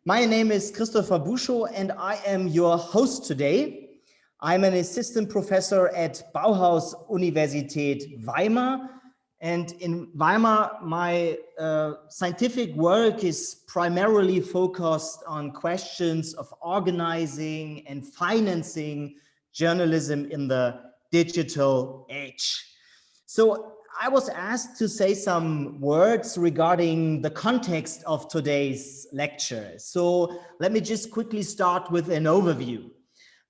My name is Christopher Buschow and I am your host today. I'm an assistant professor at Bauhaus Universität Weimar. And in Weimar, my scientific work is primarily focused on questions of organizing and financing journalism in the digital age. So I was asked to say some words regarding the context of today's lecture. So let me just quickly start with an overview.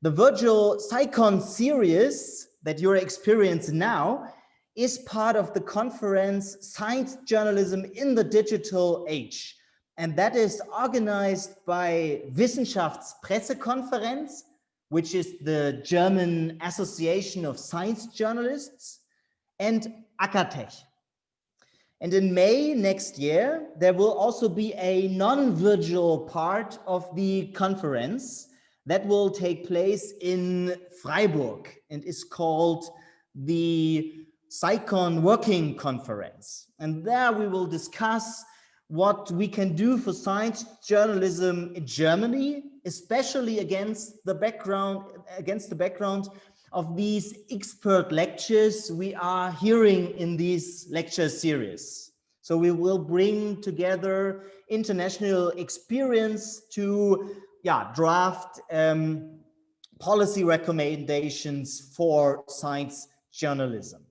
The virtual SciCon series that you're experiencing now is part of the conference Science Journalism in the Digital Age. And that is organized by Wissenschaftspressekonferenz, which is the German Association of Science Journalists, and Akatech. And in May next year, there will also be a non-virtual part of the conference that will take place in Freiburg and is called the SciCon Working Conference. And there we will discuss what we can do for science journalism in Germany, especially against the background of these expert lectures we are hearing in this lecture series. So we will bring together international experience to draft policy recommendations for science journalism.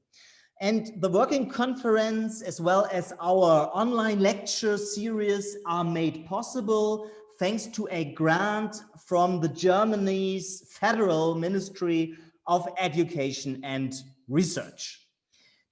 And the working conference, as well as our online lecture series, are made possible thanks to a grant from the Germany's Federal Ministry of Education and Research.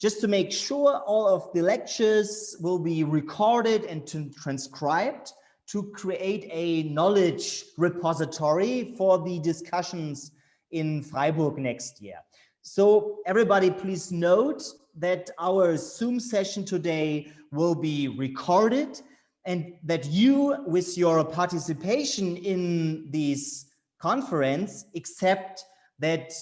Just to make sure, all of the lectures will be recorded and transcribed to create a knowledge repository for the discussions in Freiburg next year. So everybody, please note that our Zoom session today will be recorded and that you, with your participation in this conference, accept that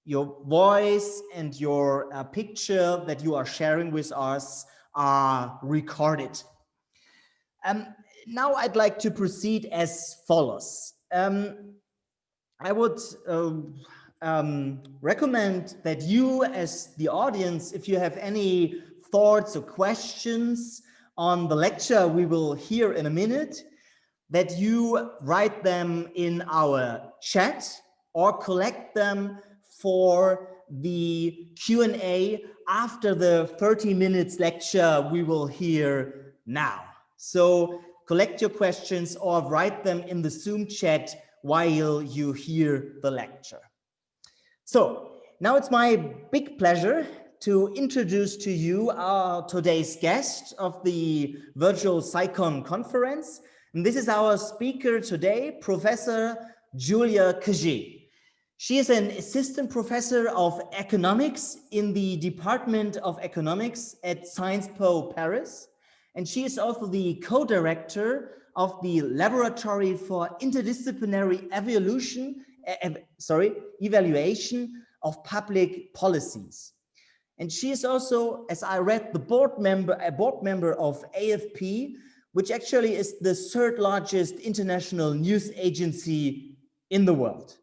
your voice and your picture that you are sharing with us are recorded. Now I'd like to proceed as follows. I would recommend that you, as the audience, if you have any thoughts or questions on the lecture we will hear in a minute, that you write them in our chat or collect them for the Q&A after the 30 minutes lecture we will hear now. So collect your questions or write them in the Zoom chat while you hear the lecture. So now it's my big pleasure to introduce to you our today's guest of the virtual SciCon conference. And this is our speaker today, Professor Julia Cagé. She is an assistant professor of economics in the Department of Economics at Sciences Po Paris. And she is also the co-director of the Laboratory for Interdisciplinary Evaluation of Public Policies. And she is also, as I read, a board member of AFP, which actually is the third largest international news agency in the world.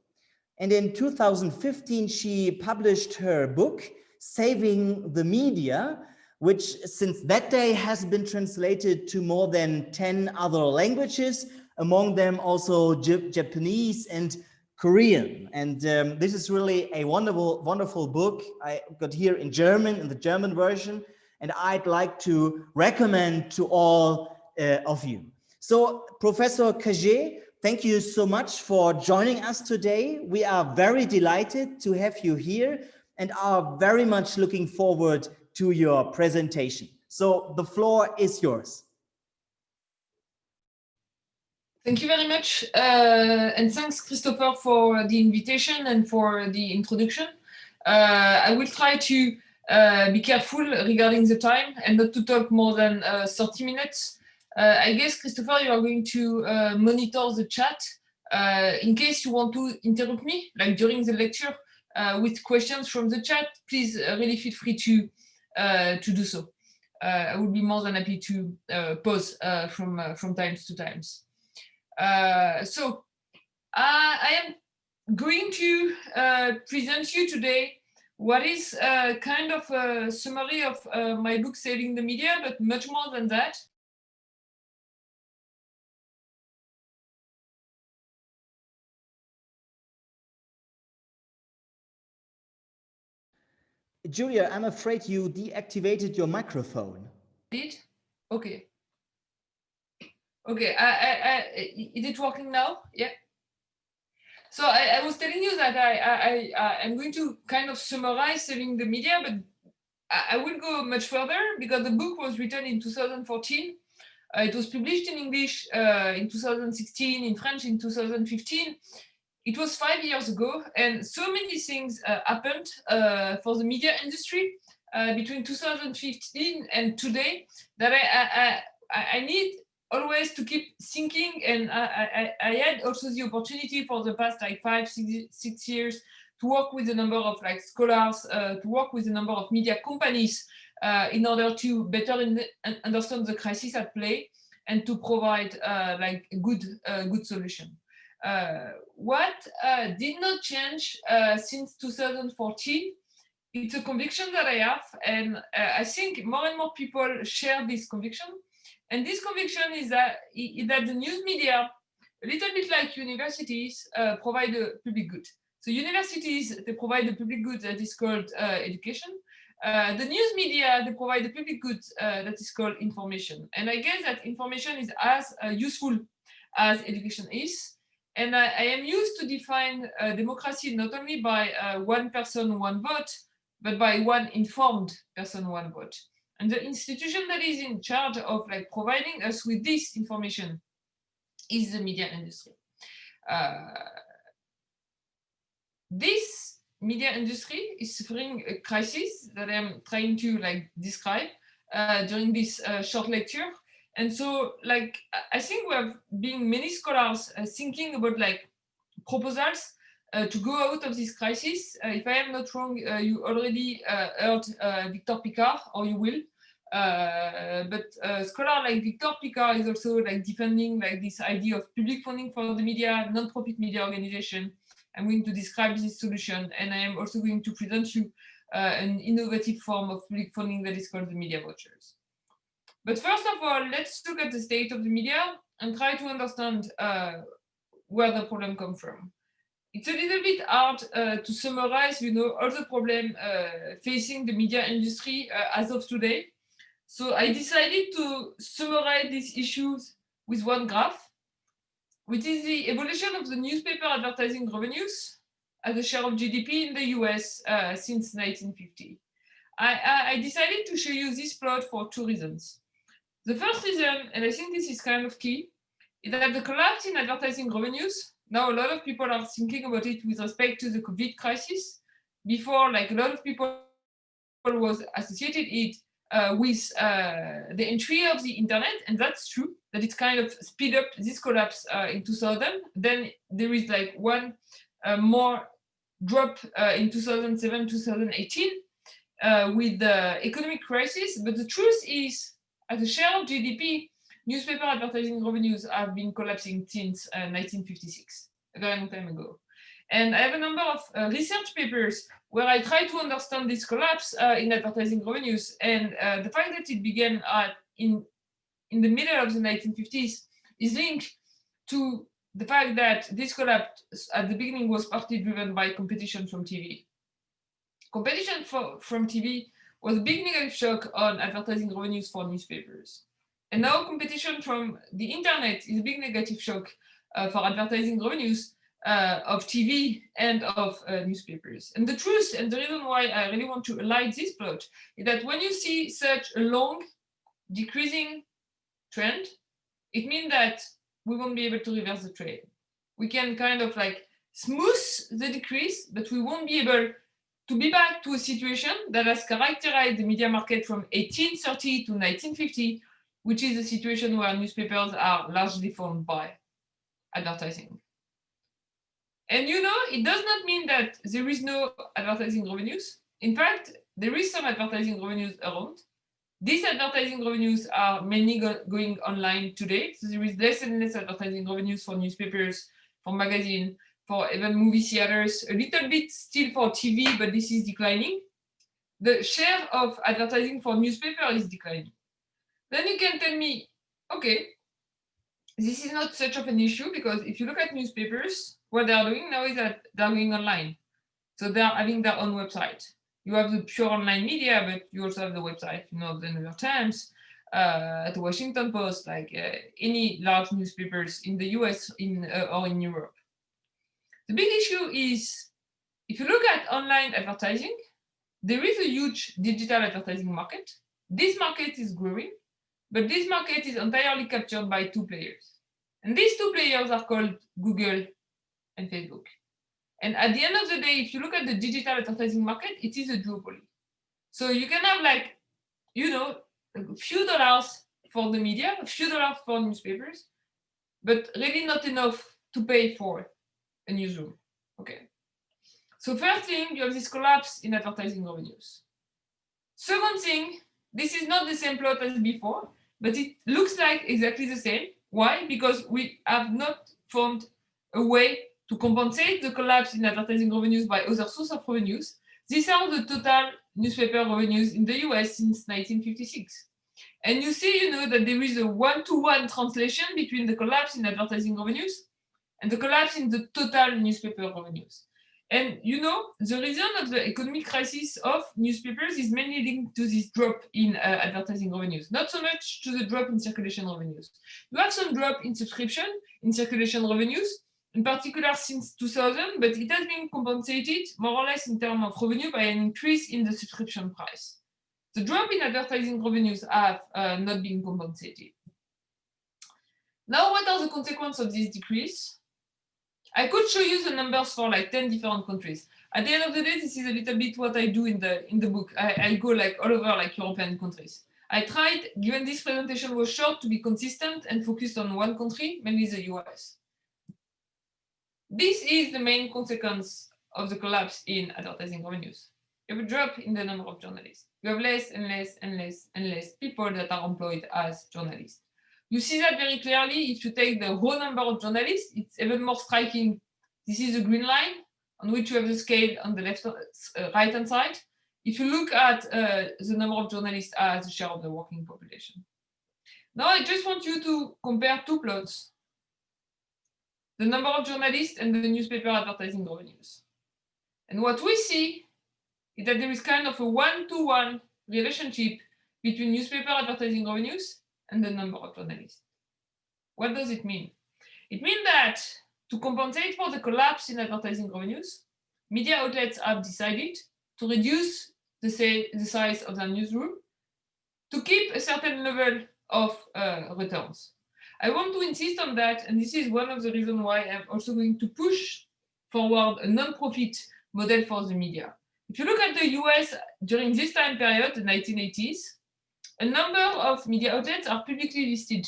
And in 2015, she published her book, Saving the Media, which since that day has been translated to more than 10 other languages, among them also Japanese and Korean. And this is really a wonderful book. I got here in German, in the German version, and I'd like to recommend to all of you. So Professor Cagé, thank you so much for joining us today. We are very delighted to have you here and are very much looking forward to your presentation. So the floor is yours. Thank you very much. And thanks, Christopher, for the invitation and for the introduction. I will try to be careful regarding the time and not to talk more than 30 minutes. I guess, Christopher, you are going to monitor the chat. In case you want to interrupt me, like during the lecture, with questions from the chat, please really feel free to do so. I would be more than happy to pause from times to times. So I am going to present you today what is kind of a summary of my book, Saving the Media, but much more than that. Julia, I'm afraid you deactivated your microphone. Did? Okay. Okay, is it working now? Yeah. So I was telling you that I'm going to kind of summarize Saving the Media, but I will go much further because the book was written in 2014. It was published in English in 2016, in French in 2015. It was 5 years ago, and so many things happened for the media industry between 2015 and today that I need always to keep thinking, and I had also the opportunity for the past like 5-6 years to work with a number of like scholars, to work with a number of media companies in order to better understand the crisis at play and to provide like a good solution. What did not change since 2014, it's a conviction that I have, and I think more and more people share this conviction. And this conviction is that the news media, a little bit like universities, provide a public good. So universities, they provide a public good that is called education. The news media, they provide a public good that is called information. And I guess that information is as useful as education is. And I am used to define democracy not only by one person, one vote, but by one informed person, one vote. And the institution that is in charge of like providing us with this information is the media industry. This media industry is suffering a crisis that I'm trying to like describe during this short lecture. And so like I think we have been many scholars thinking about like proposals to go out of this crisis. If I am not wrong, you already heard Victor Picard, or you will. But a scholar like Victor Picard is also like defending like this idea of public funding for the media, non-profit media organization. I'm going to describe this solution, and I am also going to present you an innovative form of public funding that is called the media vouchers. But first of all, let's look at the state of the media and try to understand where the problem comes from. It's a little bit hard to summarize, all the problem facing the media industry as of today. So I decided to summarize these issues with one graph, which is the evolution of the newspaper advertising revenues as a share of GDP in the US since 1950. I decided to show you this plot for two reasons. The first reason, and I think this is kind of key, is that the collapse in advertising revenues, now a lot of people are thinking about it with respect to the COVID crisis. Before, like a lot of people was associated it with the entry of the internet, and that's true, that it's kind of speed up this collapse in 2000. Then there is like one more drop in 2007, 2018 with the economic crisis. But the truth is, as a share of GDP, newspaper advertising revenues have been collapsing since 1956, a very long time ago. And I have a number of research papers where I try to understand this collapse in advertising revenues. And the fact that it began in the middle of the 1950s is linked to the fact that this collapse at the beginning was partly driven by competition from TV. Competition from TV was a big negative shock on advertising revenues for newspapers. And now competition from the internet is a big negative shock for advertising revenues of TV and of newspapers. And the truth, and the reason why I really want to highlight this plot, is that when you see such a long decreasing trend, it means that we won't be able to reverse the trend. We can kind of like smooth the decrease, but we won't be able to be back to a situation that has characterized the media market from 1830 to 1950, which is a situation where newspapers are largely funded by advertising. And it does not mean that there is no advertising revenues. In fact, there is some advertising revenues around, These advertising revenues are mainly going online today. So there is less and less advertising revenues for newspapers, for magazines, for even movie theaters, a little bit still for TV, but this is declining. The share of advertising for newspaper is declining. Then you can tell me, okay, this is not such of an issue, because if you look at newspapers, what they are doing now is that they're going online. So they are having their own website. You have the pure online media, but you also have the website, you know, the New York Times, the Washington Post, like any large newspapers in the US or in Europe. The big issue is, if you look at online advertising, there is a huge digital advertising market. This market is growing, but this market is entirely captured by two players. And these two players are called Google and Facebook. And at the end of the day, if you look at the digital advertising market, it is a duopoly. So you can have, like, you know, a few dollars for the media, a few dollars for newspapers, but really not enough to pay for a newsroom. Okay. So first thing, you have this collapse in advertising revenues. Second thing, this is not the same plot as before, but it looks like exactly the same. Why? Because we have not found a way to compensate the collapse in advertising revenues by other sources of revenues. These are the total newspaper revenues in the US since 1956. And you see, you know, that there is a one-to-one translation between the collapse in advertising revenues and the collapse in the total newspaper revenues. And you know, the reason of the economic crisis of newspapers is mainly linked to this drop in advertising revenues, not so much to the drop in circulation revenues. You have some drop in subscription, in circulation revenues, in particular since 2000, but it has been compensated more or less in terms of revenue by an increase in the subscription price. The drop in advertising revenues have not been compensated. Now, what are the consequences of this decrease? I could show you the numbers for like 10 different countries. At the end of the day, this is a little bit what I do in the book. I go like all over like European countries. I tried, given this presentation was short, to be consistent and focused on one country, mainly the US. This is the main consequence of the collapse in advertising revenues. You have a drop in the number of journalists. You have less and less and less and less people that are employed as journalists. You see that very clearly if you take the whole number of journalists. It's even more striking. This is a green line on which you have the scale on the left, right-hand side. If you look at the number of journalists as a share of the working population. Now I just want you to compare two plots. The number of journalists and the newspaper advertising revenues. And what we see is that there is kind of a one-to-one relationship between newspaper advertising revenues and the number of journalists. What does it mean? It means that to compensate for the collapse in advertising revenues, media outlets have decided to reduce the size of their newsroom to keep a certain level of returns. I want to insist on that, and this is one of the reasons why I'm also going to push forward a non-profit model for the media. If you look at the US during this time period, the 1980s, a number of media outlets are publicly listed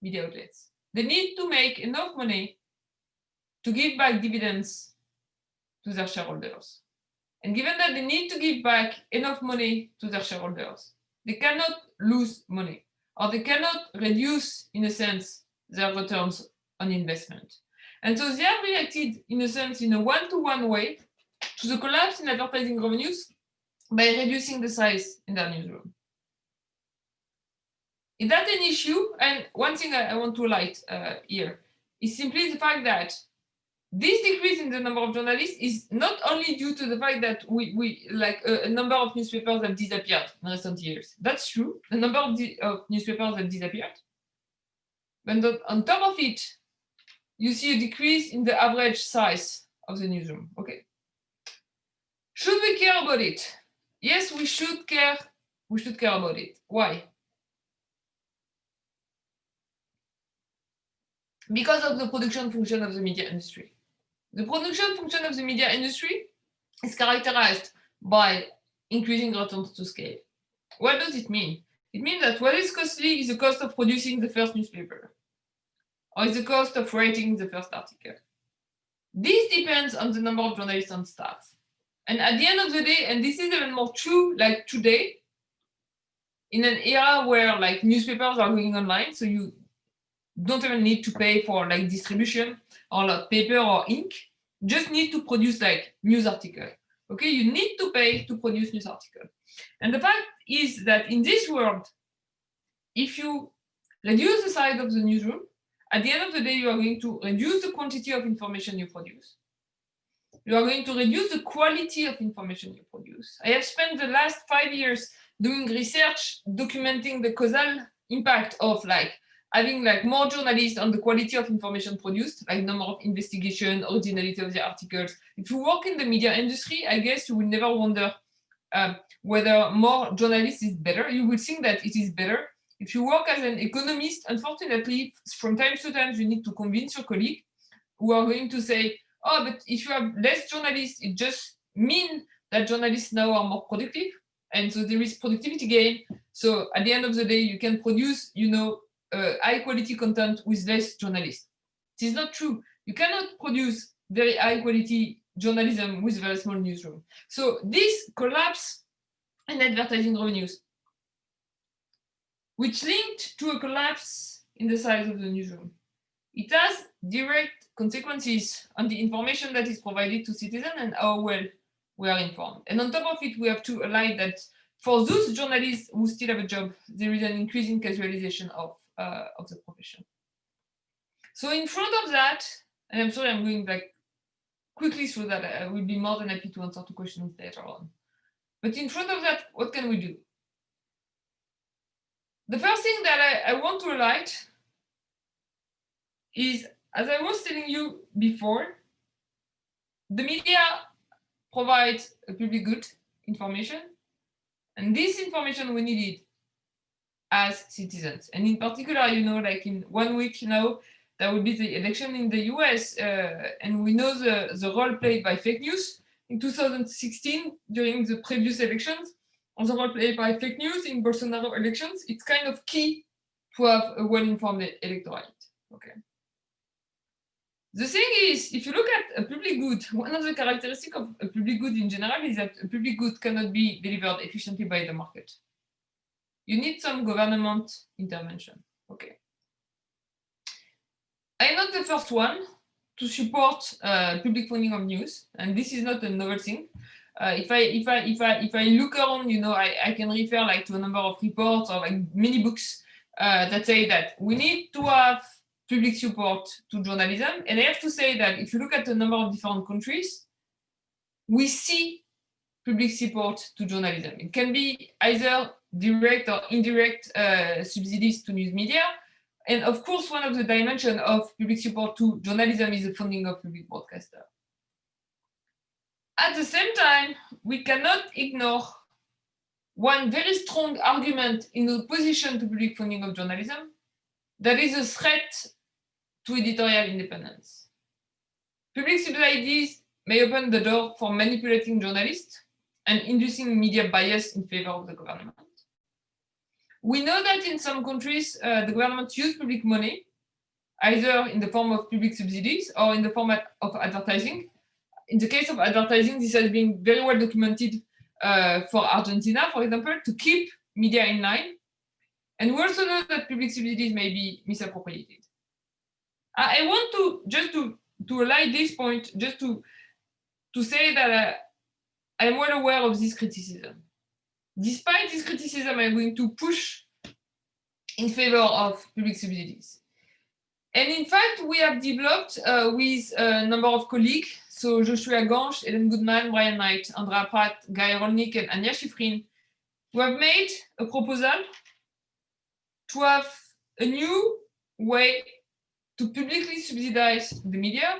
media outlets. They need to make enough money to give back dividends to their shareholders. And given that they need to give back enough money to their shareholders, they cannot lose money, or they cannot reduce, in a sense, their returns on investment. And so they have reacted, in a sense, in a one-to-one way to the collapse in advertising revenues by reducing the size in their newsroom. Is that an issue? And one thing I want to highlight here is simply the fact that this decrease in the number of journalists is not only due to the fact that we a number of newspapers have disappeared in recent years. That's true. The number of newspapers have disappeared. But on top of it, you see a decrease in the average size of the newsroom. Okay. Should we care about it? Yes, we should care. We should care about it. Why? Because of the production function of the media industry. The production function of the media industry is characterized by increasing returns to scale. What does it mean? It means that what is costly is the cost of producing the first newspaper, or is the cost of writing the first article. This depends on the number of journalists on staff. And at the end of the day, and this is even more true like today, in an era where like newspapers are going online, so you don't even need to pay for like distribution or like paper or ink, just need to produce like news article. Okay, you need to pay to produce news article. And the fact is that in this world, if you reduce the size of the newsroom, at the end of the day, you are going to reduce the quantity of information you produce. You are going to reduce the quality of information you produce. I have spent the last 5 years doing research, documenting the causal impact of like having like more journalists on the quality of information produced, like number of investigation, originality of the articles. If you work in the media industry, I guess you will never wonder whether more journalists is better. You will think that it is better. If you work as an economist, unfortunately, from time to time, you need to convince your colleague who are going to say, oh, but if you have less journalists, it just means that journalists now are more productive. And so there is productivity gain. So at the end of the day, you can produce, high quality content with less journalists. It is not true. You cannot produce very high quality journalism with very small newsroom. So this collapse in advertising revenues, which linked to a collapse in the size of the newsroom. It has direct consequences on the information that is provided to citizens and how well we are informed. And on top of it, we have to highlight that for those journalists who still have a job, there is an increasing casualization of the profession. So in front of that, and I'm sorry I'm going like quickly through that, I will be more than happy to answer two questions later on. But in front of that, what can we do? The first thing that I want to highlight is, as I was telling you before, the media provides a public good information, and this information we need it as citizens. And in particular, like in 1 week now, there will be the election in the US, and we know the role played by fake news. In 2016, during the previous elections, on the role played by fake news in Bolsonaro elections, it's kind of key to have a well-informed electorate. Okay. The thing is, if you look at a public good, one of the characteristics of a public good in general is that a public good cannot be delivered efficiently by the market. You need some government intervention. Okay. I'm not the first one to support public funding of news, and this is not a novel thing. If I look around, I can refer like to a number of reports or like many books that say that we need to have public support to journalism. And I have to say that if you look at a number of different countries, we see public support to journalism. It can be either direct or indirect subsidies to news media. And of course, one of the dimensions of public support to journalism is the funding of public broadcaster. At the same time, we cannot ignore one very strong argument in opposition to public funding of journalism, that is a threat to editorial independence. Public subsidies may open the door for manipulating journalists and inducing media bias in favor of the government. We know that in some countries, the government use public money, either in the form of public subsidies or in the form of advertising. In the case of advertising, this has been very well documented for Argentina, for example, to keep media in line. And we also know that public subsidies may be misappropriated. I want to just to highlight this point, just to say that I'm well aware of this criticism. Despite this criticism, I'm going to push in favor of public subsidies. And in fact, we have developed with a number of colleagues, so Joshua Gansh, Ellen Goodman, Brian Knight, Andrea Pratt, Guy Rolnick, and Anya Schifrin, who have made a proposal to have a new way to publicly subsidize the media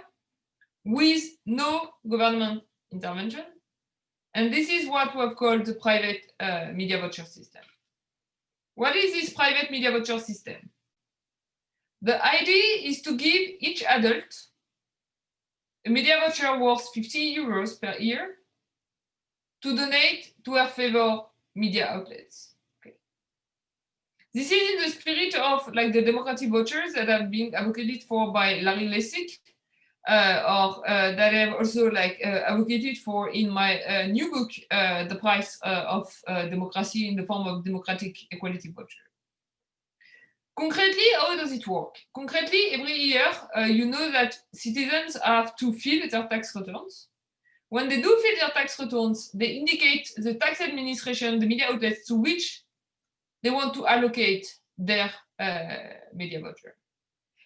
with no government intervention. And this is what we have called the private media voucher system. What is this private media voucher system? The idea is to give each adult a media voucher worth 50 euros per year to donate to her favorite media outlets. Okay. This is in the spirit of like the democratic vouchers that have been advocated for by Larry Lessig or that I've also like advocated for in my new book, The Price of Democracy in the Form of Democratic Equality Voucher. Concretely, how does it work? Concretely, every year, you know that citizens have to fill their tax returns. When they do fill their tax returns, they indicate the tax administration, the media outlets to which they want to allocate their media voucher.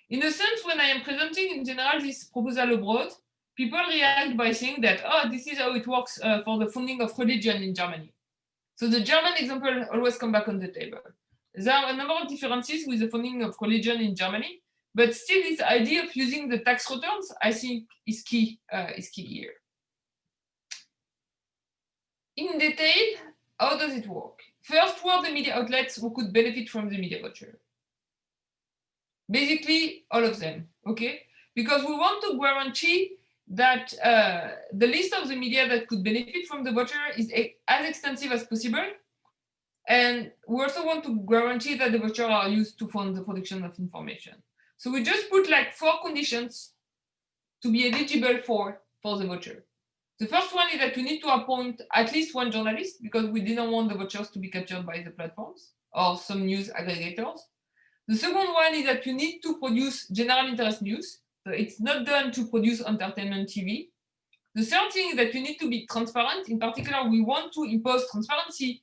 In a sense, when I am presenting in general this proposal abroad, people react by saying that, oh, this is how it works for the funding of religion in Germany. So the German example always comes back on the table. There are a number of differences with the funding of religion in Germany, but still this idea of using the tax returns, I think, is key here. In detail, how does it work? First, who are the media outlets who could benefit from the media voucher? Basically, all of them, okay? Because we want to guarantee that the list of the media that could benefit from the voucher is as extensive as possible. And we also want to guarantee that the vouchers are used to fund the production of information. So we just put like 4 conditions to be eligible for the voucher. The first one is that you need to appoint at least 1 journalist, because we didn't want the vouchers to be captured by the platforms or some news aggregators. The second one is that you need to produce general interest news. So it's not done to produce entertainment TV. The third thing is that you need to be transparent. In particular, we want to impose transparency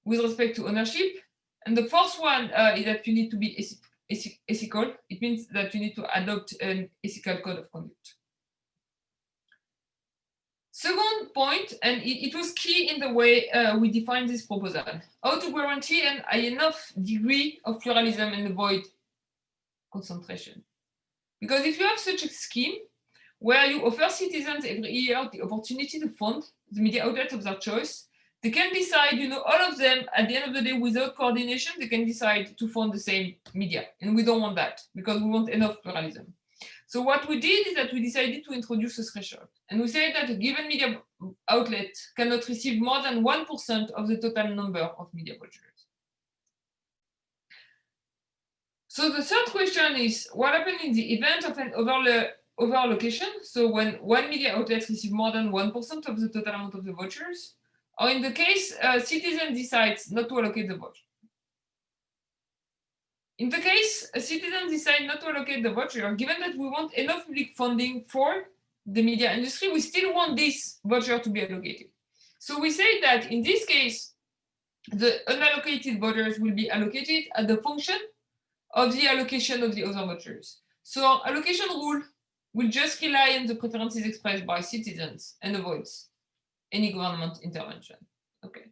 with respect to ownership. And the fourth one is that you need to be ethical. It means that you need to adopt an ethical code of conduct. Second point, and it was key in the way we defined this proposal, how to guarantee an enough degree of pluralism and avoid concentration. Because if you have such a scheme where you offer citizens every year the opportunity to fund the media outlets of their choice, they can decide, all of them at the end of the day without coordination, they can decide to fund the same media. And we don't want that because we want enough pluralism. So what we did is that we decided to introduce a threshold. And we said that a given media outlet cannot receive more than 1% of the total number of media vouchers. So the third question is, what happens in the event of an overallocation? So when one media outlet receives more than 1% of the total amount of the vouchers, or in the case a citizen decides not to allocate the voucher. In the case a citizen decides not to allocate the voucher, given that we want enough public funding for the media industry, we still want this voucher to be allocated. So we say that in this case, the unallocated vouchers will be allocated at the function of the allocation of the other vouchers. So our allocation rule will just rely on the preferences expressed by citizens and avoids any government intervention. Okay.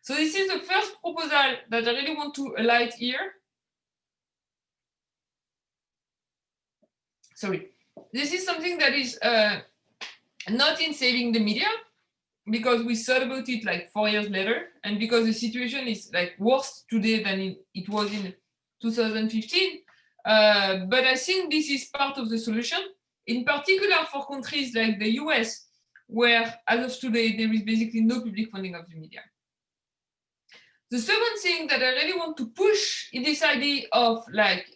So this is the first proposal that I really want to highlight here. Sorry. This is something that is not in saving the media, because we thought about it like 4 years later, and because the situation is like worse today than it was in 2015. But I think this is part of the solution, in particular for countries like the US, where as of today, there is basically no public funding of the media. The second thing that I really want to push is this idea of like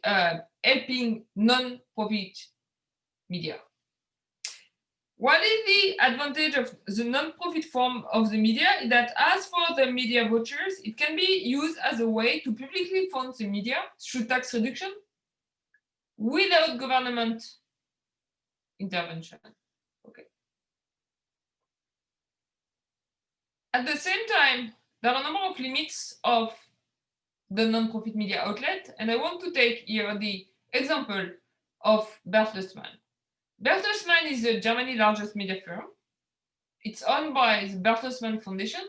helping non-profit media. What is the advantage of the non-profit form of the media is that as for the media vouchers, it can be used as a way to publicly fund the media through tax reduction without government intervention. Okay. At the same time, there are a number of limits of the non-profit media outlet, and I want to take here the example of Bertelsmann. Bertelsmann is Germany's largest media firm. It's owned by the Bertelsmann Foundation,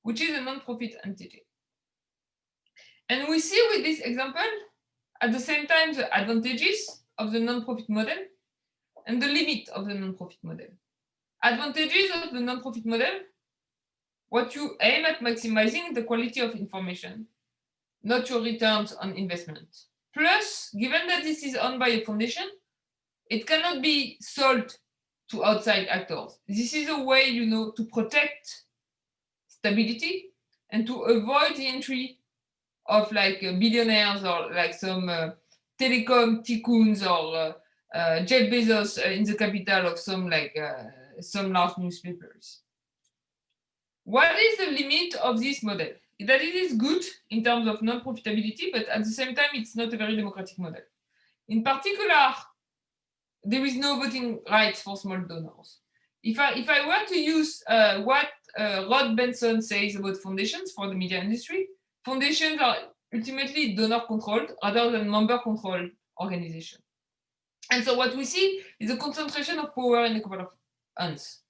which is a non-profit entity. And we see with this example, at the same time, the advantages of the non-profit model and the limit of the non-profit model. Advantages of the non-profit model: what you aim at maximizing the quality of information, not your returns on investment. Plus, given that this is owned by a foundation, it cannot be sold to outside actors. This is a way, to protect stability and to avoid the entry of like billionaires or like some telecom tycoons or Jeff Bezos in the capital of some large newspapers. What is the limit of this model? That it is good in terms of non-profitability, but at the same time, it's not a very democratic model. In particular, there is no voting rights for small donors. If I were to use what Rod Benson says about foundations for the media industry, foundations are ultimately donor-controlled rather than member-controlled organizations. And so what we see is a concentration of power in a couple of hands.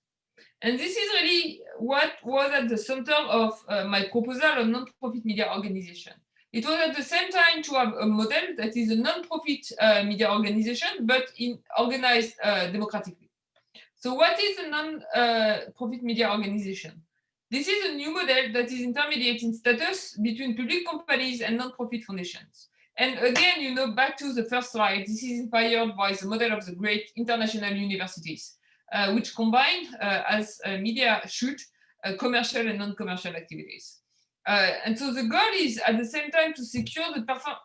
And this is really what was at the center of my proposal of non-profit media organization. It was at the same time to have a model that is a non-profit media organization, but organized democratically. So what is a non-profit media organization? This is a new model that is intermediate in status between public companies and non-profit foundations. And again, back to the first slide, this is inspired by the model of the great international universities, which combine, as media should, commercial and non-commercial activities. And so the goal is at the same time to secure the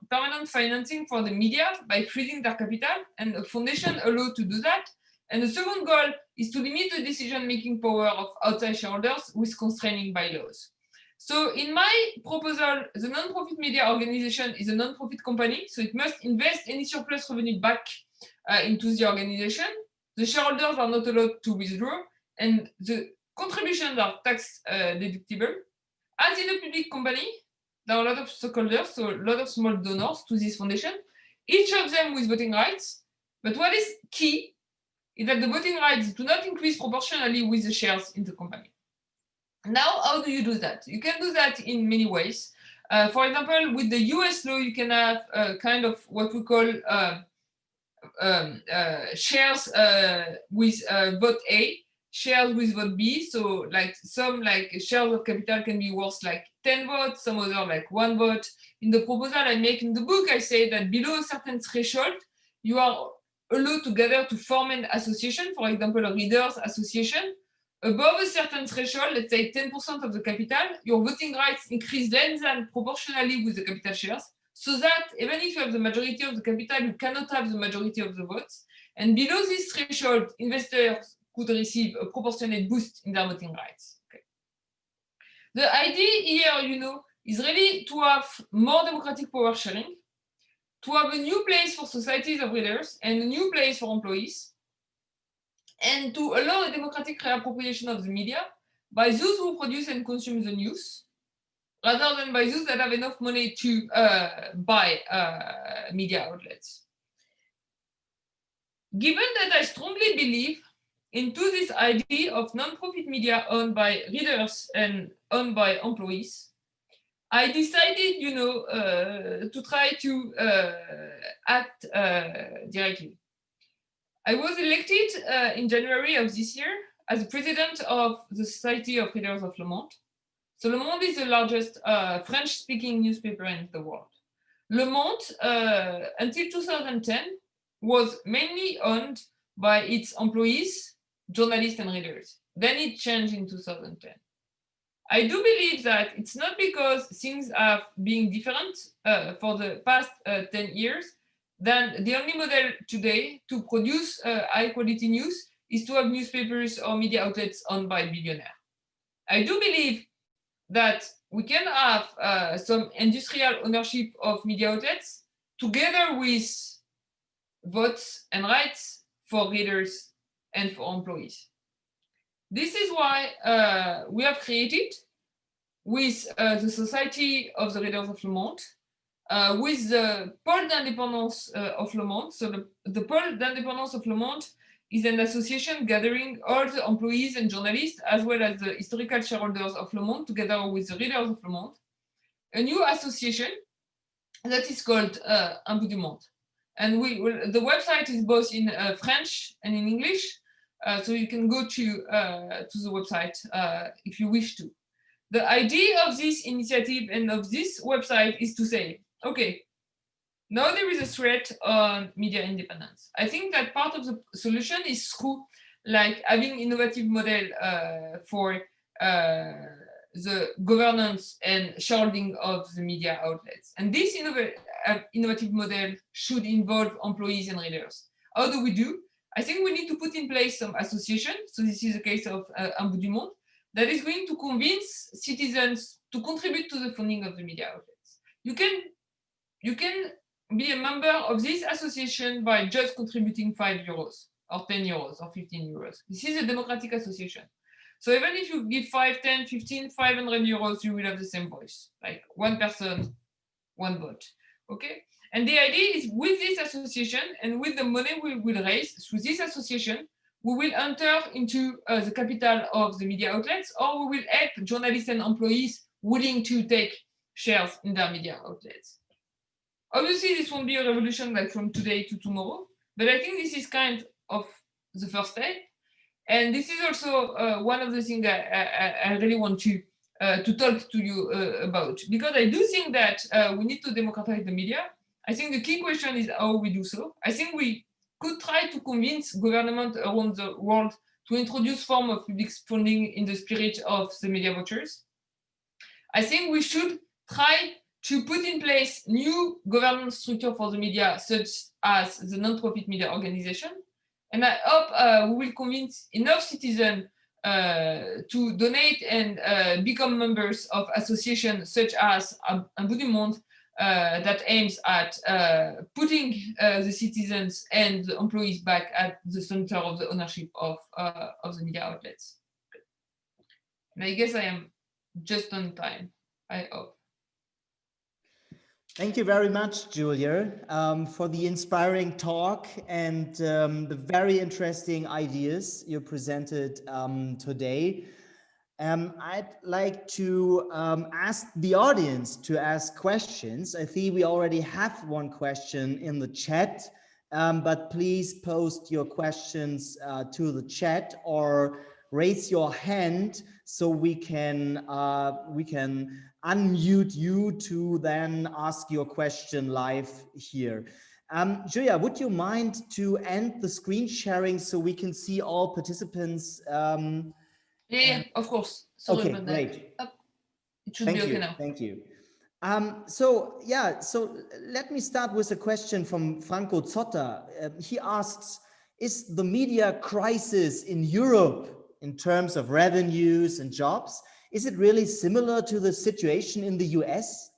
permanent financing for the media by freezing their capital, and a foundation allowed to do that. And the second goal is to limit the decision-making power of outside shareholders with constraining bylaws. So in my proposal, the non-profit media organization is a non-profit company, so it must invest any surplus revenue back into the organization. The shareholders are not allowed to withdraw, and the contributions are tax deductible. As in a public company, there are a lot of stakeholders, so a lot of small donors to this foundation, each of them with voting rights. But what is key is that the voting rights do not increase proportionally with the shares in the company. Now, how do you do that? You can do that in many ways. For example, with the US law, you can have kind of what we call shares with vote A, shares with vote B. So some shares of capital can be worth 10 votes, some other 1 vote. In the proposal I make in the book, I say that below a certain threshold, you are allowed to gather to form an association, for example, a readers association. Above a certain threshold, let's say 10% of the capital, your voting rights increase less than proportionally with the capital shares, so that even if you have the majority of the capital, you cannot have the majority of the votes. And below this threshold, investors could receive a proportionate boost in their voting rights. Okay. The idea here, is really to have more democratic power sharing, to have a new place for societies of readers and a new place for employees, and to allow a democratic reappropriation of the media by those who produce and consume the news, rather than by those that have enough money to buy media outlets. Given that I strongly believe into this idea of non-profit media owned by readers and owned by employees, I decided, to try to act directly. I was elected in January of this year as president of the Society of Readers of Le Monde. So Le Monde is the largest French-speaking newspaper in the world. Le Monde, until 2010, was mainly owned by its employees, journalists, and readers. Then it changed in 2010. I do believe that it's not because things have been different for the past 10 years, then the only model today to produce high quality news is to have newspapers or media outlets owned by billionaires. I do believe that we can have some industrial ownership of media outlets together with votes and rights for readers and for employees. This is why we have created with the Society of the Readers of Le Monde, with the Pôle d'Indépendance of Le Monde. So the Pôle d'Indépendance of Le Monde is an association gathering all the employees and journalists, as well as the historical shareholders of Le Monde, together with the readers of Le Monde. A new association that is called Ambudemont. And the website is both in French and in English, so you can go to the website if you wish to. The idea of this initiative and of this website is to say, okay, now there is a threat on media independence. I think that part of the solution is through having innovative model for the governance and shareholding of the media outlets. And this innovative model should involve employees and readers. How do we do? I think we need to put in place some association. So this is the case of Ambudemont, that is going to convince citizens to contribute to the funding of the media outlets. You can be a member of this association by just contributing €5 or €10 or €15. This is a democratic association. So even if you give 5, 10, 15, €500, you will have the same voice, like one person, one vote. Okay. And the idea is with this association and with the money we will raise through this association, we will enter into the capital of the media outlets, or we will help journalists and employees willing to take shares in their media outlets. Obviously, this won't be a revolution like from today to tomorrow, but I think this is kind of the first step. And this is also one of the things I really want to talk to you about, because I do think that we need to democratize the media. I think the key question is how we do so. I think we could try to convince governments around the world to introduce form of public funding in the spirit of the media vouchers. I think we should try to put in place new governance structure for the media, such as the non-profit media organization. And I hope we will convince enough citizens to donate and become members of associations such as Ambudemont that aims at putting the citizens and the employees back at the center of the ownership of the media outlets. And I guess I am just on time, I hope. Thank you very much, Julia, for the inspiring talk and the very interesting ideas you presented today. I'd like to ask the audience to ask questions. I think we already have one question in the chat, but please post your questions to the chat or raise your hand so we can unmute you to then ask your question live here. Julia, would you mind to end the screen sharing so we can see all participants? Yeah, of course. Sorry okay, about great. That. It should be okay now. Thank you. So let me start with a question from Franco Tota. He asks, is the media crisis in Europe in terms of revenues and jobs, is it really similar to the situation in the US?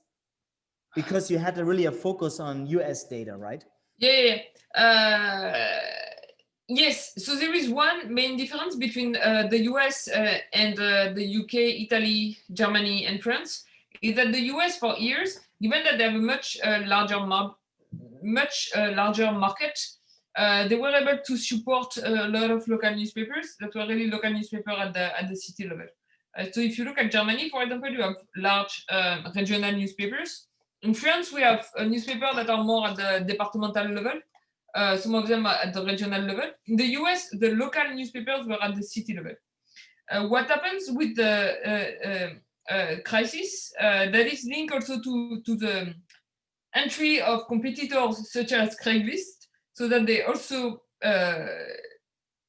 Because you had really a focus on US data, right? Yeah. Yes, so there is one main difference between the US and the UK, Italy, Germany, and France, is that the US for years, given that they have a much larger market, they were able to support a lot of local newspapers that were really local newspapers at the city level. So if you look at Germany, for example, you have large regional newspapers. In France, we have newspapers that are more at the departmental level. Some of them are at the regional level. In the US, the local newspapers were at the city level. What happens with the crisis, that is linked also to the entry of competitors such as Craigslist, so that they also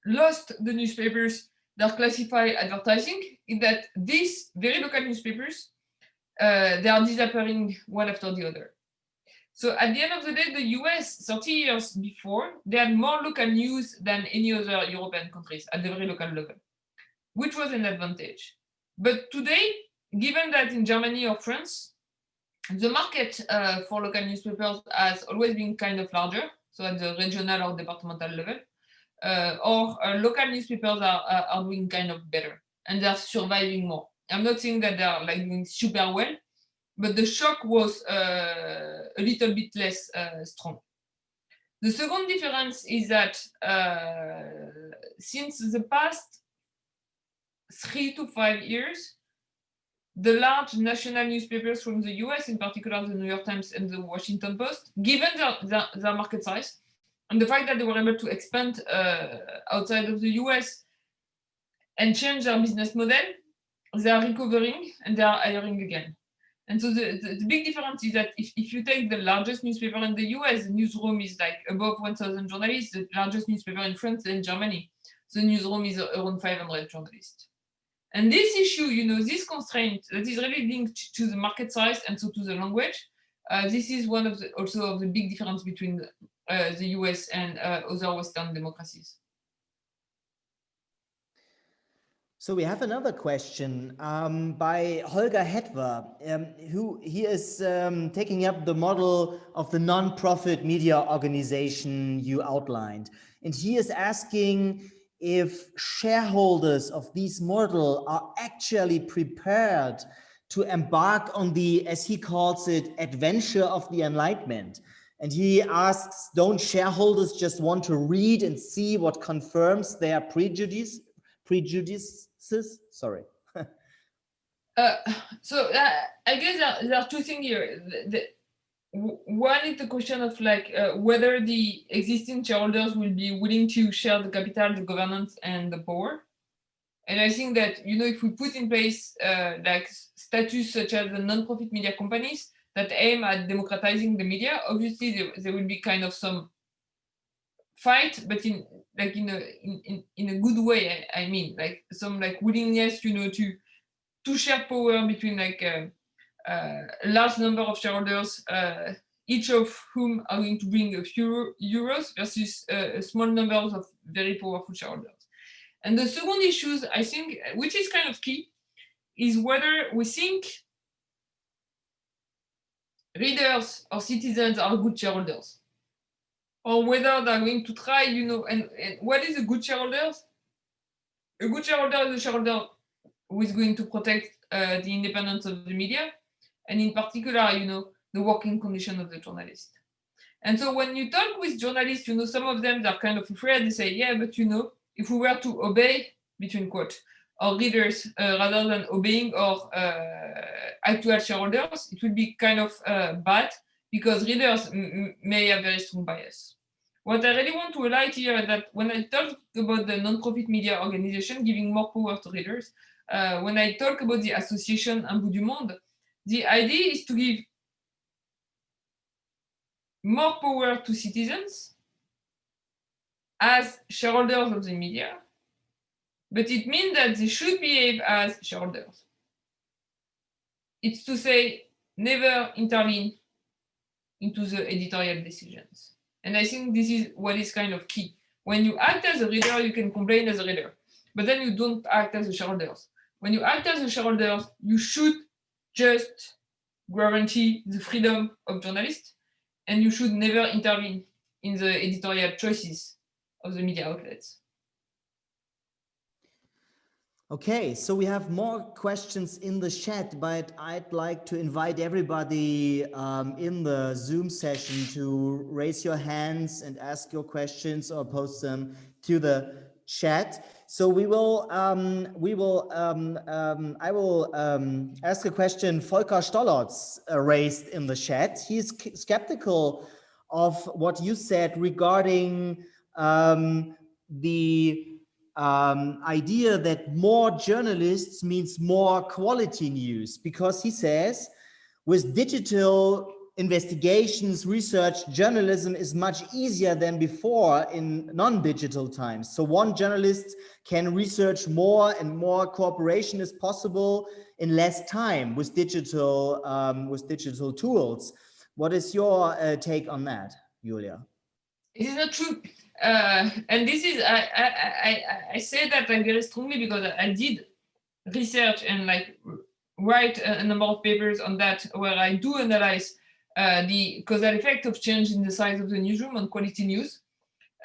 lost the newspapers that classify advertising, in that these very local newspapers, they are disappearing one after the other. So at the end of the day, the US, 30 years before, they had more local news than any other European countries at the very local level, which was an advantage. But today, given that in Germany or France, the market for local newspapers has always been kind of larger, so at the regional or departmental level, or local newspapers are doing kind of better and they're surviving more. I'm not saying that they're like doing super well, but the shock was a little bit less strong. The second difference is that since the past 3 to 5 years, the large national newspapers from the US, in particular the New York Times and the Washington Post, given their market size and the fact that they were able to expand outside of the US and change their business model, they are recovering and they are hiring again. And so the big difference is that if you take the largest newspaper in the US, the newsroom is like above 1,000 journalists, the largest newspaper in France and Germany, the newsroom is around 500 journalists. And this issue, this constraint that is really linked to the market size and so to the language, this is one of also of the big difference between the US and other Western democracies. So we have another question by Holger Hetwa, who he is taking up the model of the non-profit media organization you outlined. And he is asking if shareholders of this model are actually prepared to embark on the, as he calls it, adventure of the Enlightenment. And he asks, don't shareholders just want to read and see what confirms their prejudices? Sorry. So I guess there are two things here. One is the question of like whether the existing shareholders will be willing to share the capital, the governance, and the power. And I think that, you know, if we put in place like status such as the non-profit media companies that aim at democratizing the media, obviously there will be kind of some fight, but in a good way. I mean, like some like willingness, you know, to share power between like a large number of shareholders, each of whom are going to bring a few euros versus a small number of very powerful shareholders. And the second issue, I think, which is kind of key, is whether we think readers or citizens are good shareholders, or whether they're going to try, you know, and what is a good shareholder? A good shareholder is a shareholder who is going to protect the independence of the media, and in particular, you know, the working condition of the journalist. And so when you talk with journalists, you know, some of them are kind of afraid. They say, yeah, but you know, if we were to obey, between quotes, our readers rather than obeying our actual shareholders, it would be kind of bad because readers may have very strong bias. What I really want to highlight here is that when I talk about the non-profit media organization giving more power to readers, when I talk about the association Ambudemont, the idea is to give more power to citizens as shareholders of the media, but it means that they should behave as shareholders. It's to say, never intervene into the editorial decisions. And I think this is what is kind of key. When you act as a reader, you can complain as a reader, but then you don't act as a shareholders. When you act as a shareholders, you should just guarantee the freedom of journalists, and you should never intervene in the editorial choices of the media outlets. Okay, so we have more questions in the chat, but I'd like to invite everybody in the Zoom session to raise your hands and ask your questions or post them to the chat. So I will ask a question Volker Stollertz raised in the chat. He's skeptical of what you said regarding the idea that more journalists means more quality news, because he says with digital investigations, research, journalism is much easier than before in non-digital times. So one journalist can research more and more cooperation is possible in less time with digital tools. What is your take on that, Julia? It is not true. And this is, I say that like very strongly because I did research and like write a number of papers on that, where I do analyze the causal effect of change in the size of the newsroom on quality news,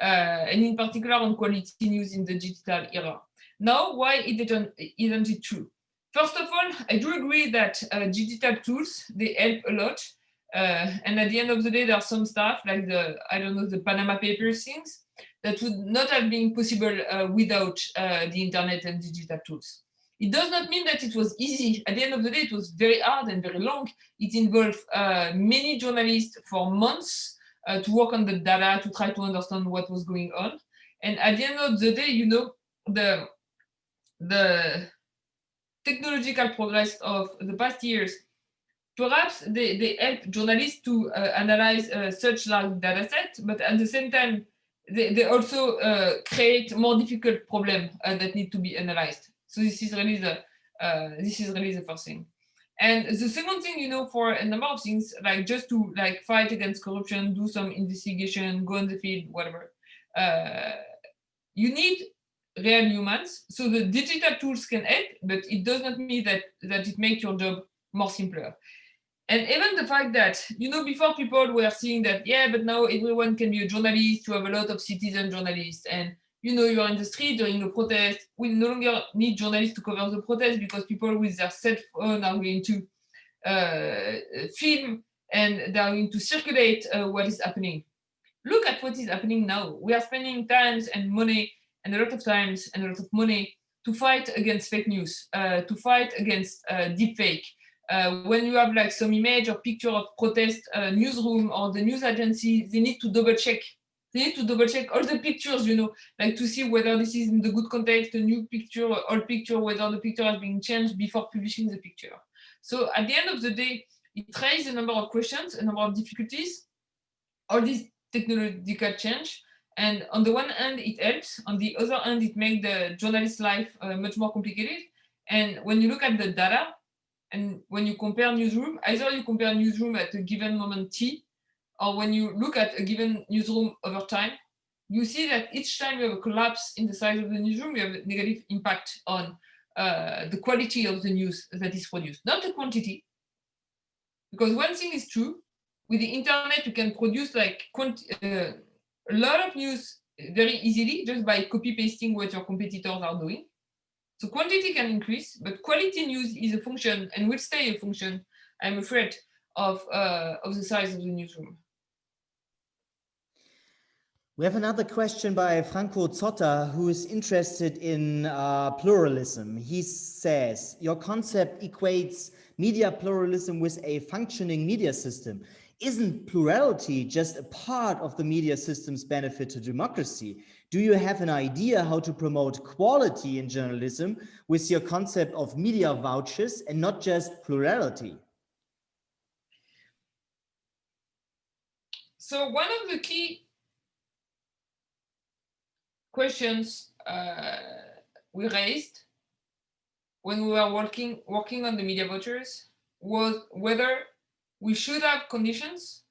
and in particular on quality news in the digital era. Now, why isn't it true? First of all, I do agree that digital tools, they help a lot. And at the end of the day, there are some stuff like the Panama Papers things that would not have been possible without the internet and digital tools. It does not mean that it was easy. At the end of the day, it was very hard and very long. It involved many journalists for months to work on the data, to try to understand what was going on. And at the end of the day, you know, the technological progress of the past years, perhaps they help journalists to analyze such large data sets, but at the same time, they also create more difficult problems that need to be analyzed. So this is really the first thing. And the second thing, you know, for a number of things, like just to like fight against corruption, do some investigation, go in the field, whatever, you need real humans. So the digital tools can help, but it does not mean that it makes your job more simpler. And even the fact that, you know, before people were seeing that, yeah, but now everyone can be a journalist, you have a lot of citizen journalists, and you know, you're in the street during a protest. We no longer need journalists to cover the protest because people with their cell phone are going to film and they are going to circulate what is happening. Look at what is happening now. We are spending times and money and a lot of times and a lot of money to fight against fake news, to fight against deep fake. When you have like some image or picture of protest newsroom or the news agency, they need to double check. They need to double check all the pictures, you know, like to see whether this is in the good context, a new picture, or old picture, whether the picture has been changed before publishing the picture. So at the end of the day, it raises a number of questions, a number of difficulties, all this technological change. And on the one hand, it helps. On the other hand, it makes the journalist's life much more complicated. And when you look at the data, and when you compare newsroom, either you compare newsroom at a given moment T, or when you look at a given newsroom over time, you see that each time you have a collapse in the size of the newsroom, you have a negative impact on the quality of the news that is produced, not the quantity. Because one thing is true, with the internet, you can produce like a lot of news very easily just by copy pasting what your competitors are doing. So quantity can increase, but quality news is a function and will stay a function, I'm afraid, of the size of the newsroom. We have another question by Franco Tota, who is interested in pluralism. He says, your concept equates media pluralism with a functioning media system. Isn't plurality just a part of the media system's benefit to democracy? Do you have an idea how to promote quality in journalism with your concept of media vouchers and not just plurality? So one of the key questions we raised when we were working on the media vouchers was whether we should have conditions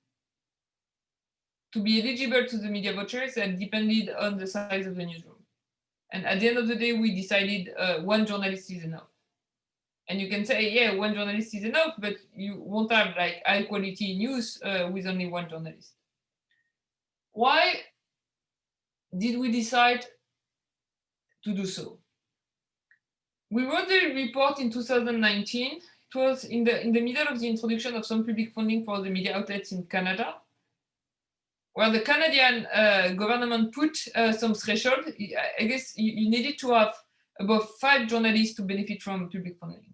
to be eligible to the media vouchers that depended on the size of the newsroom. And at the end of the day, we decided one journalist is enough. And you can say, yeah, one journalist is enough, but you won't have like high quality news with only one journalist. Why did we decide to do so? We wrote the report in 2019. It was in the middle of the introduction of some public funding for the media outlets in Canada, where the Canadian government put some threshold. I guess you needed to have above 5 journalists to benefit from public funding.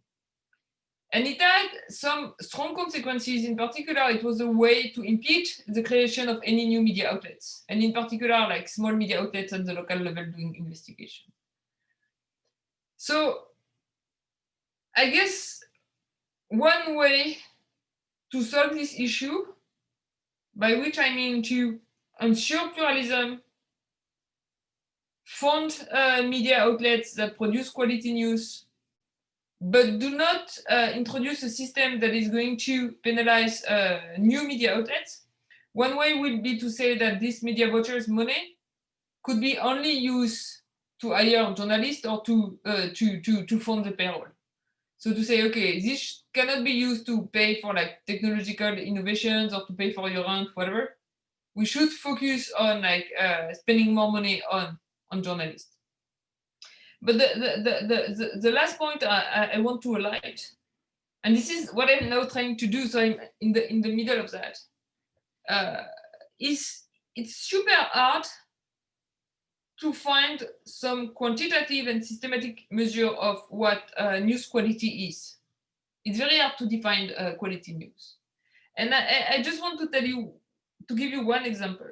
And it had some strong consequences. In particular, it was a way to impede the creation of any new media outlets, and in particular, like small media outlets at the local level doing investigation. So I guess one way to solve this issue, by which I mean to ensure pluralism, fund media outlets that produce quality news, but do not introduce a system that is going to penalize new media outlets. One way would be to say that this media vouchers money could be only used to hire journalists or to fund the payroll. So to say, okay, this cannot be used to pay for like technological innovations or to pay for your rent, whatever. We should focus on like spending more money on journalists. But the last point I want to highlight, and this is what I'm now trying to do, so I'm in the middle of that, is it's super hard to find some quantitative and systematic measure of what news quality is. It's very hard to define quality news. And I just want to give you one example.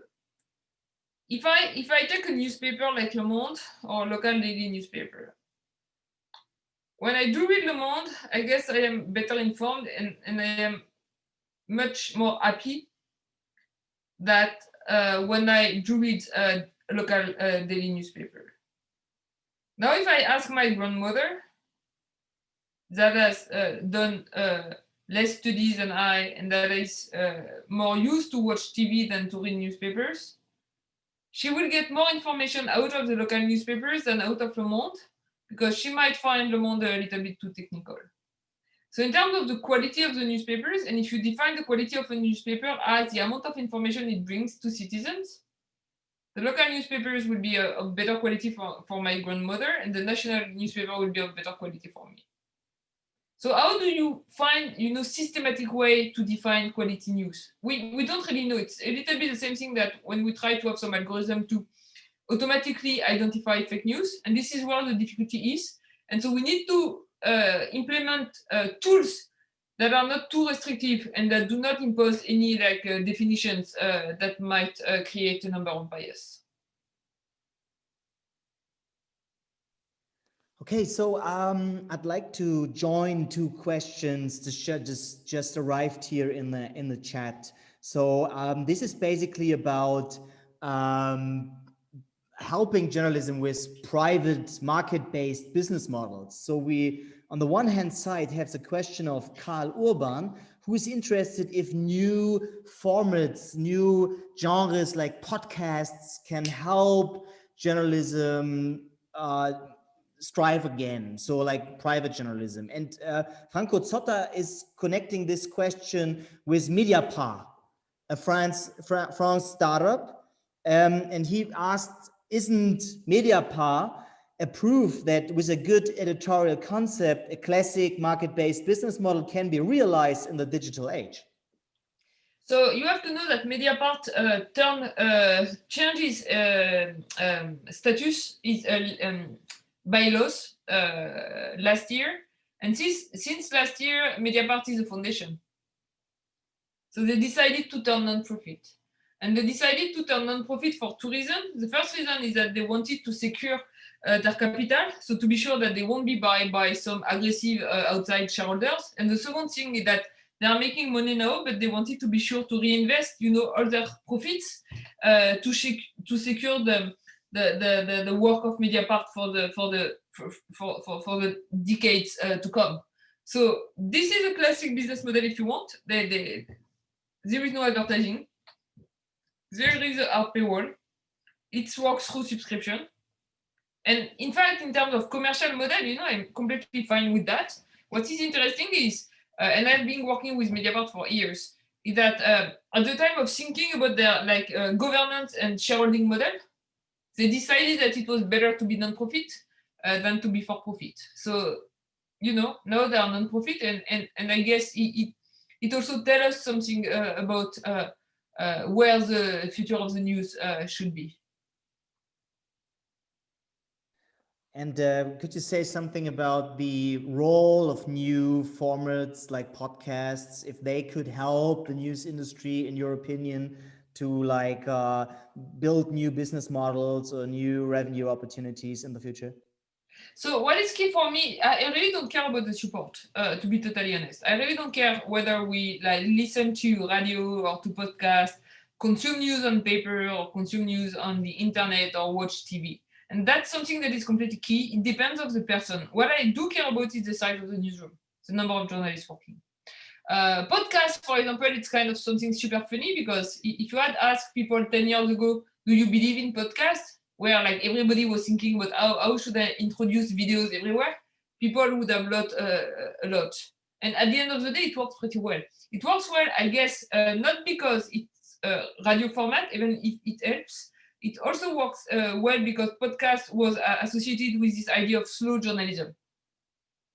If I take a newspaper like Le Monde or local daily newspaper, when I do read Le Monde, I guess I am better informed and I am much more happy that when I do read a local daily newspaper. Now, if I ask my grandmother, that has done less studies than I, and that is more used to watch TV than to read newspapers, she will get more information out of the local newspapers than out of Le Monde, because she might find Le Monde a little bit too technical. So in terms of the quality of the newspapers, and if you define the quality of a newspaper as the amount of information it brings to citizens, the local newspapers will be of better quality for my grandmother, and the national newspaper will be of better quality for me. So how do you find, systematic way to define quality news? We don't really know. It's a little bit the same thing that when we try to have some algorithm to automatically identify fake news, and this is where the difficulty is. And so we need to implement tools that are not too restrictive and that do not impose any definitions that might create a number of bias. Okay, so I'd like to join two questions that just arrived here in the chat. So this is basically about helping journalism with private market-based business models. So we, on the one hand side, have the question of Karl Urban, who is interested if new formats, new genres like podcasts can help journalism strive again, so like private journalism. And Franco Tota is connecting this question with Mediapart, a France startup, and he asked, isn't Mediapart a proof that with a good editorial concept, a classic market-based business model can be realized in the digital age? So you have to know that Mediapart changes status is bylaws last year, and since last year, Mediapart is a foundation. So they decided to turn non-profit, and they decided to turn non-profit for two reasons. The first reason is that they wanted to secure their capital, so to be sure that they won't be bought by some aggressive outside shareholders. And the second thing is that they are making money now, but they wanted to be sure to reinvest, all their profits to secure the work of Mediapart for the decades to come. So this is a classic business model if you want. There is no advertising. There is a paywall. It works through subscription. And in fact, in terms of commercial model, I'm completely fine with that. What is interesting is, and I've been working with Mediapart for years, is that at the time of thinking about their governance and shareholding model, they decided that it was better to be non-profit than to be for profit. So, now they are non-profit, and I guess it also tells us something about where the future of the news should be. And could you say something about the role of new formats like podcasts, if they could help the news industry, in your opinion, to build new business models or new revenue opportunities in the future? So what is key for me, I really don't care about the support, to be totally honest. I really don't care whether we listen to radio or to podcast, consume news on paper or consume news on the internet or watch TV. And that's something that is completely key. It depends on the person. What I do care about is the size of the newsroom, the number of journalists working. Podcast, for example, it's kind of something super funny, because if you had asked people 10 years ago, do you believe in podcasts? Where everybody was thinking about how should I introduce videos everywhere, people would have a lot. And at the end of the day, it works pretty well. It works well, I guess, not because it's a radio format, even if it helps. It also works well because podcast was associated with this idea of slow journalism.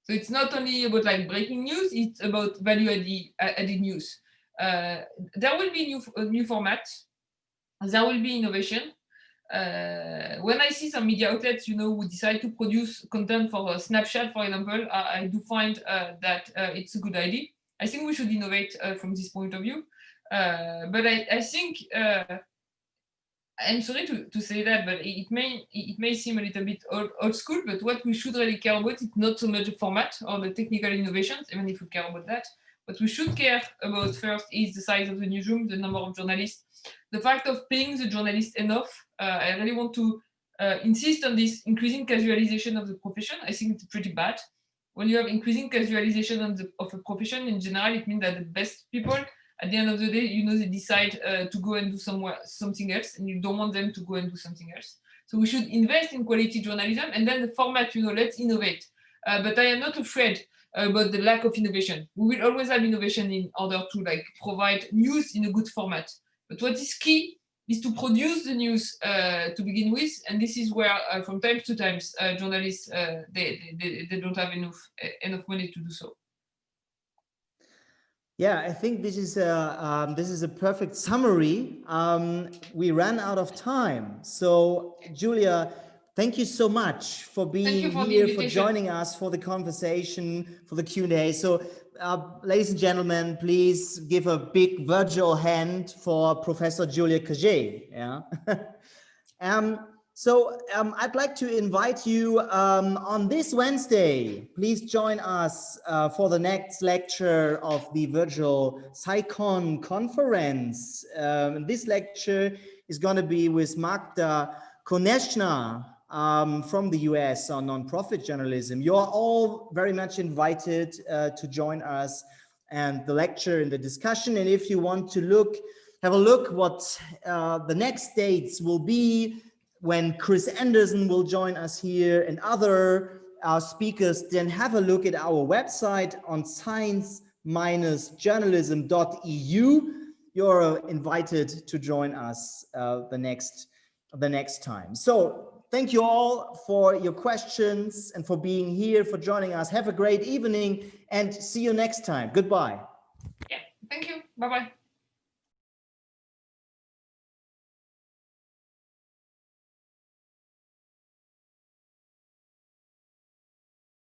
So it's not only about breaking news, it's about value-added news. There will be new formats. There will be innovation. When I see some media outlets, who decide to produce content for Snapchat, for example, I do find that it's a good idea. I think we should innovate from this point of view. But I think, I'm sorry to say that, but it may seem a little bit old school, but what we should really care about is not so much the format or the technical innovations, even if we care about that. What we should care about first is the size of the newsroom, the number of journalists, the fact of paying the journalists enough. I really want to insist on this increasing casualization of the profession. I think it's pretty bad. when you have increasing casualization of a profession in general, it means that the best people, at the end of the day, you know, they decide to go and do something else, and you don't want them to go and do something else. So we should invest in quality journalism, and then the format, you know, let's innovate. But I am not afraid about the lack of innovation. We will always have innovation in order to like provide news in a good format. But what is key is to produce the news to begin with, and this is where from time to time journalists they don't have enough money to do so. Yeah, I think this is a perfect summary. We ran out of time, so Julia, thank you so much for being here, for joining us for the conversation, for the Q&A. So, ladies and gentlemen, please give a big virtual hand for Professor Julia Cagé. Yeah. So I'd like to invite you on this Wednesday. Please join us for the next lecture of the virtual SciCon conference. This lecture is going to be with Magda Konechna from the US on nonprofit journalism. You are all very much invited to join us and the lecture and the discussion. And if you want to have a look what the next dates will be, when Chris Anderson will join us here and other speakers, then have a look at our website on science-journalism.eu. You're invited to join us the next time. So thank you all for your questions and for being here, for joining us. Have a great evening and see you next time. Goodbye. Yeah, thank you. Bye-bye.